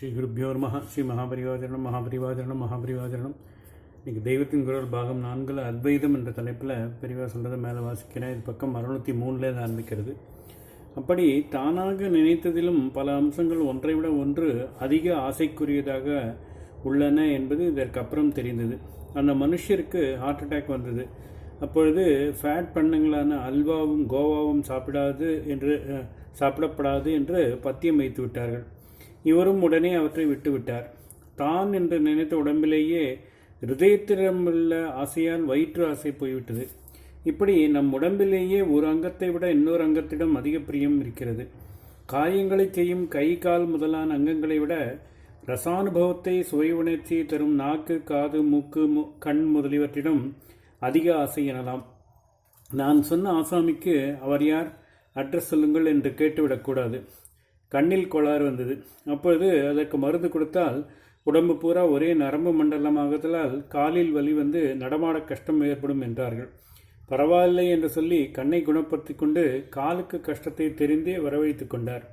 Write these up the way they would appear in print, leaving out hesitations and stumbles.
ஸ்ரீ குருப்பியோ நமஹ. ஸ்ரீ மகாபரிவாஜனம் மகாபரிவாஜனம் மகாபரிவாஜனம். இன்றைக்கி தெய்வத்தின் குரல் பாகம் 4 அத்வைதம் என்ற தலைப்பில் பெரியவா சொல்கிறத மேலே வாசிக்கிறேன். இது பக்கம் 603 ஆரம்பிக்கிறது. அப்படி தானாக நினைத்ததிலும் பல அம்சங்கள் ஒன்றை விட ஒன்று அதிக ஆசைக்குரியதாக உள்ளன என்பது இதற்கப்புறம் தெரிந்தது. அந்த மனுஷருக்கு ஹார்ட் அட்டாக் வந்தது. அப்பொழுது ஃபேட் பண்ணங்களான அல்வாவும் கோவாவும் சாப்பிடப்படாது என்று பத்தியம் வைத்து விட்டார்கள். இவரும் உடனே அவற்றை விட்டுவிட்டார். தான் என்று நினைத்த உடம்பிலேயே ஹிருதயத்திடமுள்ள ஆசையால் வயிற்று ஆசை போய்விட்டது. இப்படி நம் உடம்பிலேயே ஒரு அங்கத்தை விட இன்னொரு அங்கத்திடம் அதிக பிரியம் இருக்கிறது. காரியங்களை செய்யும் கை கால் முதலான அங்கங்களை விட ரசானுபவத்தை சுவை உணர்ச்சியை தரும் நாக்கு காது மூக்கு கண் முதலியவற்றிடம் அதிக ஆசை எனலாம். நான் சொன்ன ஆசாமிக்கு அவர் யார், அட்ரஸ் சொல்லுங்கள் என்று கேட்டுவிடக்கூடாது. கண்ணில் கோளாறு வந்தது. அப்பொழுது அதற்கு மருந்து கொடுத்தால் உடம்பு பூரா ஒரே நரம்பு மண்டலமாகதலால் காலில் வலி வந்து நடமாட கஷ்டம் ஏற்படும் என்றார்கள். பரவாயில்லை என்று சொல்லி கண்ணை குணப்படுத்தி கொண்டு காலுக்கு கஷ்டத்தை தெரிந்தே வரவழைத்து கொண்டார்.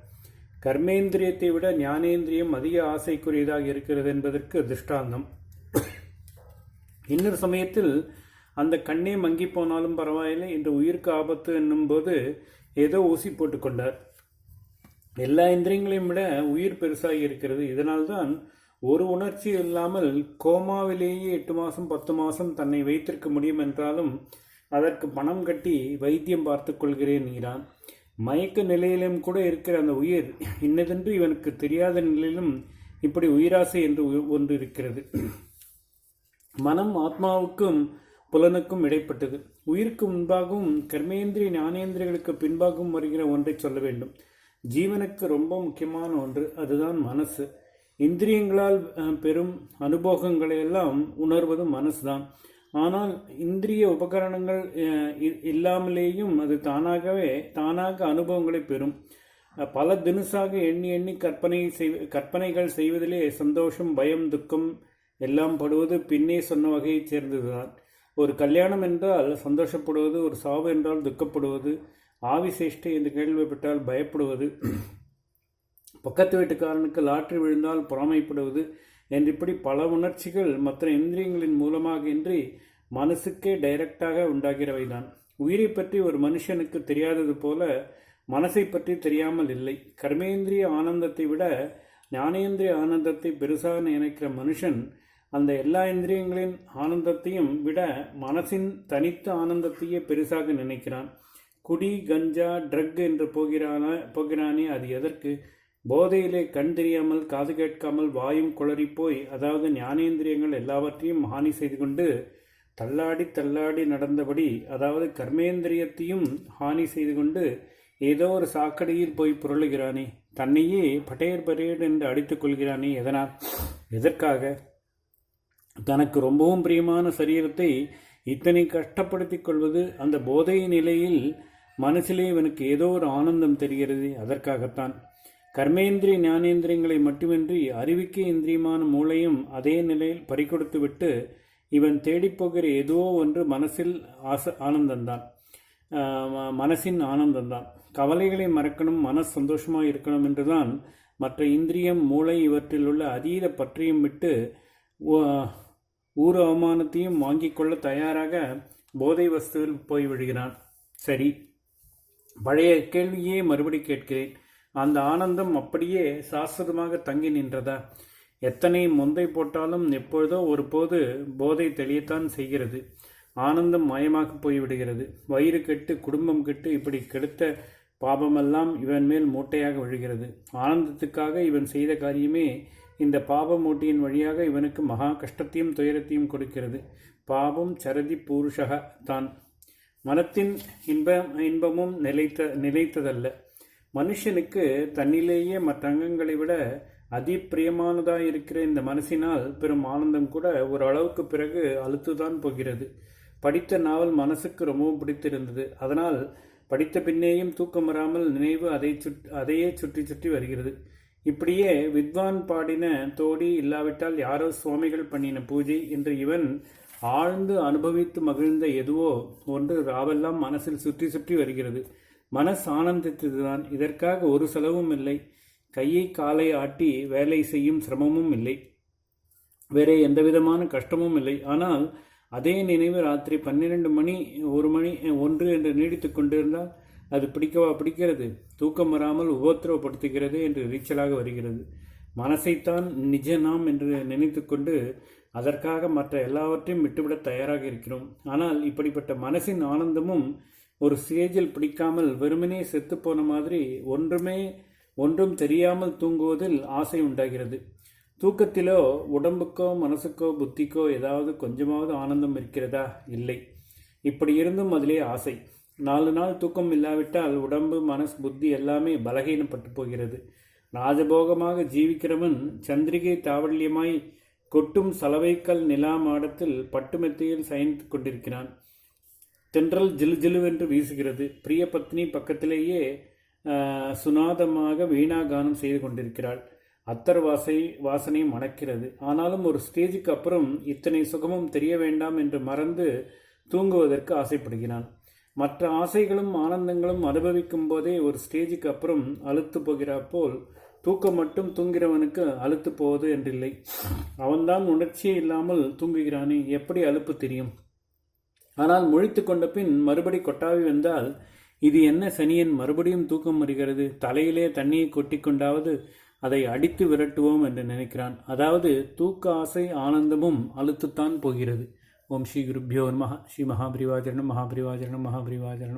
கர்மேந்திரியத்தை விட ஞானேந்திரியம் அதிக ஆசைக்குரியதாக இருக்கிறது என்பதற்கு திருஷ்டாந்தம். இன்னொரு சமயத்தில் அந்த கண்ணே மங்கி போனாலும் பரவாயில்லை என்று உயிருக்கு ஆபத்து என்னும்போது ஏதோ ஊசி போட்டுக்கொண்டார். எல்லா இந்திரியங்களையும் விட உயிர் பெருசாகி இருக்கிறது. இதனால்தான் ஒரு உணர்ச்சி இல்லாமல் கோமாவிலேயே 8 மாதம் 10 மாதம் தன்னை வைத்திருக்க முடியும் என்றாலும் அதற்கு பணம் கட்டி வைத்தியம் பார்த்து கொள்கிறேன் என்கிறான். மயக்க நிலையிலும் கூட இருக்கிற அந்த உயிர் இன்னதென்று இவனுக்கு தெரியாத நிலையிலும் இப்படி உயிராசை என்று ஒன்று இருக்கிறது. மனம் ஆத்மாவுக்கும் புலனுக்கும் இடைப்பட்டது. உயிருக்கு முன்பாகவும் கர்மேந்திரிய ஞானேந்திரியர்களுக்கு பின்பாகவும் வருகிற ஒன்றை சொல்ல வேண்டும். ஜீவனுக்கு ரொம்ப முக்கியமான ஒன்று, அதுதான் மனசு. இந்திரியங்களால் பெரும் அனுபவங்களையெல்லாம் உணர்வது மனசுதான். ஆனால் இந்திரிய உபகரணங்கள் இல்லாமலேயும் அது தானாக அனுபவங்களை பெறும். பல தினசாக எண்ணி எண்ணி கற்பனைகள் செய்வதிலே சந்தோஷம் பயம் துக்கம் எல்லாம் படுவது பின்னே சொன்ன வகையைச் சேர்ந்ததுதான். ஒரு கல்யாணம் என்றால் சந்தோஷப்படுவது, ஒரு சாவு என்றால் துக்கப்படுவது, ஆவி சேஷ்டை என்று கேள்விப்பட்டால் பயப்படுவது, பக்கத்து வீட்டுக்காரனுக்கு லாட்டரி விழுந்தால் பொறாமைப்படுவது என்று இப்படி பல உணர்ச்சிகள் மற்ற இந்திரியங்களின் மூலமாக இன்றி மனசுக்கே டைரக்டாக உண்டாகிறவைதான். உயிரை பற்றி ஒரு மனுஷனுக்கு தெரியாதது போல மனசை பற்றி தெரியாமல் இல்லை. கர்மேந்திரிய ஆனந்தத்தை விட ஞானேந்திரிய ஆனந்தத்தை பெருசாக நினைக்கிற மனுஷன் அந்த எல்லா இந்திரியங்களின் ஆனந்தத்தையும் விட மனசின் தனித்த ஆனந்தத்தையே பெருசாக நினைக்கிறான். குடி கஞ்சா ட்ரக் என்று போகிறானே, அது எதற்கு? போதையிலே கண் தெரியாமல் காது கேட்காமல் வாயும் குளறிப்போய், அதாவது ஞானேந்திரியங்கள் எல்லாவற்றையும் ஹானி செய்து கொண்டு தள்ளாடி தள்ளாடி நடந்தபடி, அதாவது கர்மேந்திரியத்தையும் ஹானி செய்து கொண்டு ஏதோ ஒரு சாக்கடையில் போய் புரளுகிறானே, தன்னையே பட்டேர் என்று அடித்துக் கொள்கிறானே. எதற்காக? தனக்கு ரொம்பவும் பிரியமான சரீரத்தை இத்தனை கஷ்டப்படுத்திக் கொள்வது. அந்த போதை நிலையில் மனசிலே இவனுக்கு ஏதோ ஒரு ஆனந்தம் தெரிகிறது. அதற்காகத்தான். கர்மேந்திரிய ஞானேந்திரியங்களை மட்டுமின்றி அறிவிக்கை இந்திரியமான மூளையும் அதே நிலையில் பறிகொடுத்து விட்டு இவன் தேடிப்போகிற ஏதோ ஒன்று மனசின் ஆனந்தம்தான். கவலைகளை மறக்கணும், மனசு சந்தோஷமாக இருக்கணும் என்றுதான் மற்ற இந்திரியம் மூளை இவற்றில் உள்ள அதீத பற்றியும் விட்டு ஊர் அவமானத்தையும் வாங்கிக் கொள்ள தயாராக போதை வஸ்துவில் போய்விடுகிறான். சரி, பழைய கேள்வியே மறுபடி கேட்கிறேன். அந்த ஆனந்தம் அப்படியே சாஸ்வதமாக தங்கி நின்றதா? எத்தனை மொந்தை போட்டாலும் எப்பொழுதோ ஒரு போது போதை தெளியத்தான் செய்கிறது. ஆனந்தம் மாயமாக போய்விடுகிறது. வயிறு கெட்டு குடும்பம் கெட்டு இப்படி கெடுத்த பாபமெல்லாம் இவன் மேல் மூட்டையாக விழுகிறது. ஆனந்தத்துக்காக இவன் செய்த காரியமே இந்த பாப மூட்டையின் வழியாக இவனுக்கு மகா கஷ்டத்தையும் துயரத்தையும் கொடுக்கிறது. பாபம் சரதி பூருஷக தான். மனத்தின் இன்பமும் நிலைத்ததல்ல. மனுஷனுக்கு தன்னிலேயே மற்ற அங்கங்களை விட அதிப்பிரியமானதாக இருக்கிற இந்த மனசினால் பெரும் ஆனந்தம் கூட ஒரு அளவுக்கு பிறகு அழுத்துதான் போகிறது. படித்த நாவல் மனசுக்கு ரொம்பவும் பிடித்திருந்தது. அதனால் படித்த பின்னேயும் தூக்கம் வராமல் நினைவு அதையே சுற்றி சுற்றி வருகிறது. இப்படியே வித்வான் பாடின தோடி இல்லாவிட்டால் யாரோ சுவாமிகள் பண்ணின பூஜை என்று இவன் ஆழ்ந்து அனுபவித்து மகிழ்ந்த எதுவோ ஒன்று ராவெல்லாம் மனசில் சுற்றி சுற்றி வருகிறது. மனசு ஆனந்தித்ததுதான். இதற்காக ஒரு செலவும் இல்லை. கையை காலை ஆட்டி வேலை செய்யும் சிரமமும் இல்லை, வேறே எந்தவிதமான கஷ்டமும் இல்லை. ஆனால் அதே நினைவு ராத்திரி 12 மணி 1 என்று நீடித்து கொண்டிருந்தால் அது பிடிக்கிறது, தூக்கம் வராமல் உபத்திரவப்படுத்துகிறது என்று எரிச்சலாக வருகிறது. மனசைத்தான் நிஜ நாம் என்று நினைத்து கொண்டு அதற்காக மற்ற எல்லாவற்றையும் விட்டுவிட தயாராக இருக்கிறோம். ஆனால் இப்படிப்பட்ட மனசின் ஆனந்தமும் ஒரு ஸ்டேஜில் பிடிக்காமல் வெறுமனே செத்துப்போன மாதிரி ஒன்றும் தெரியாமல் தூங்குவதில் ஆசை உண்டாகிறது. தூக்கத்திலோ உடம்புக்கோ மனசுக்கோ புத்திக்கோ ஏதாவது கொஞ்சமாவது ஆனந்தம் இருக்கிறதா? இல்லை. இப்படி இருந்தும் அதிலே ஆசை. 4 நாள் தூக்கம் இல்லாவிட்டால் உடம்பு மனசு புத்தி எல்லாமே பலகீனப்பட்டு போகிறது. ராஜபோகமாக ஜீவிக்கிறவன் சந்திரிகை தாவல்யமாய் கொட்டும் சலவைக்கல் நிலா மாடத்தில் பட்டுமெத்தையில் சயனித்து கொண்டிருக்கிறான். தென்றல் ஜிலுஜிலுவென்று வீசுகிறது. பிரிய பத்னி பக்கத்திலேயே சுனாதமாக வீணாகானம் செய்து கொண்டிருக்கிறாள். அத்தர் வாசனை மணக்கிறது. ஆனாலும் ஒரு ஸ்டேஜுக்கு அப்புறம் இத்தனை சுகமும் தெரிய வேண்டாம் என்று மறந்து தூங்குவதற்கு ஆசைப்படுகிறான். மற்ற ஆசைகளும் ஆனந்தங்களும் அனுபவிக்கும் போதே ஒரு ஸ்டேஜுக்கு அப்புறம் அலுத்து போகிறா போல் தூக்கம் மட்டும் தூங்கிறவனுக்கு அலுத்து போவது என்றில்லை. அவன்தான் உணர்ச்சியே இல்லாமல் தூங்குகிறானே, எப்படி அலுப்பு தெரியும்? ஆனால் முழித்து கொண்ட பின் மறுபடி கொட்டாவி வந்தால் இது என்ன சனியன், மறுபடியும் தூக்கம் வருகிறது, தலையிலே தண்ணியை கொட்டி கொண்டாவது அதை அடித்து விரட்டுவோம் என்று நினைக்கிறான். அதாவது தூக்க ஆசை ஆனந்தமும் அழுத்துத்தான் போகிறது. ஓம் ஸ்ரீ குருப்யோ நமஹ. ஸ்ரீ மகாபரிவாஜரணம் மகாபரிவாஜரணம் மகாபரிவாஜரணம்.